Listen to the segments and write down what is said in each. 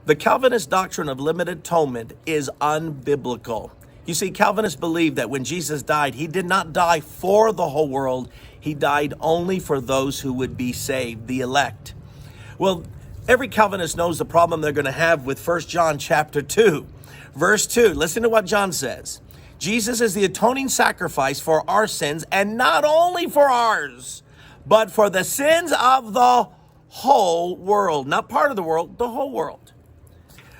The Calvinist doctrine of limited atonement is unbiblical. You see, Calvinists believe that when Jesus died, he did not die for the whole world. He died only for those who would be saved, the elect. Well, every Calvinist knows the problem they're going to have with 1 John chapter 2. Verse 2, listen to what John says. Jesus is the atoning sacrifice for our sins, and not only for ours, but for the sins of the whole world. Not part of the world, the whole world.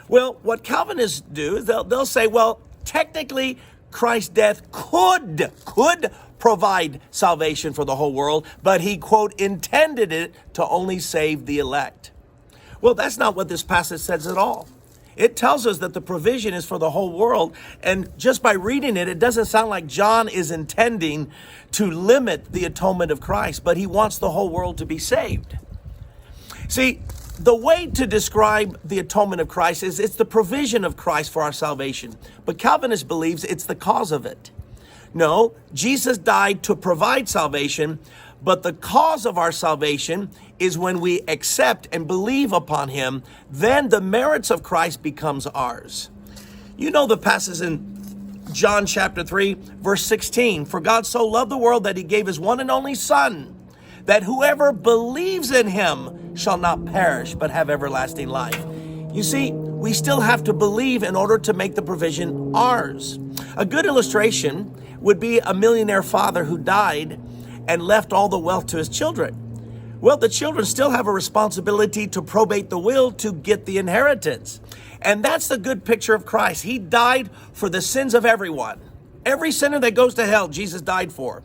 Well, what Calvinists do is they'll say, well, technically, Christ's death could provide salvation for the whole world, but he, quote, intended it to only save the elect. Well, that's not what this passage says at all. It tells us that the provision is for the whole world, and just by reading it, it doesn't sound like John is intending to limit the atonement of Christ, but he wants the whole world to be saved. See, the way to describe the atonement of Christ is it's the provision of Christ for our salvation. But Calvinist believes it's the cause of it. No, Jesus died to provide salvation, but the cause of our salvation is when we accept and believe upon him, then the merits of Christ becomes ours. You know the passage in John chapter 3, verse 16. For God so loved the world that he gave his one and only Son, that whoever believes in him shall not perish, but have everlasting life. You see, we still have to believe in order to make the provision ours. A good illustration would be a millionaire father who died and left all the wealth to his children. Well, the children still have a responsibility to probate the will to get the inheritance. And that's the good picture of Christ. He died for the sins of everyone. Every sinner that goes to hell, Jesus died for.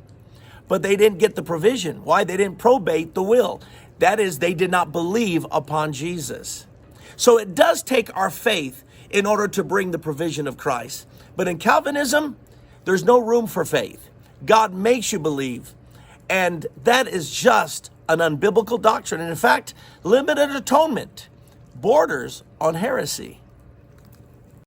But they didn't get the provision. Why? They didn't probate the will. That is, they did not believe upon Jesus. So it does take our faith in order to bring the provision of Christ. But in Calvinism, there's no room for faith. God makes you believe. And that is just an unbiblical doctrine. And in fact, limited atonement borders on heresy.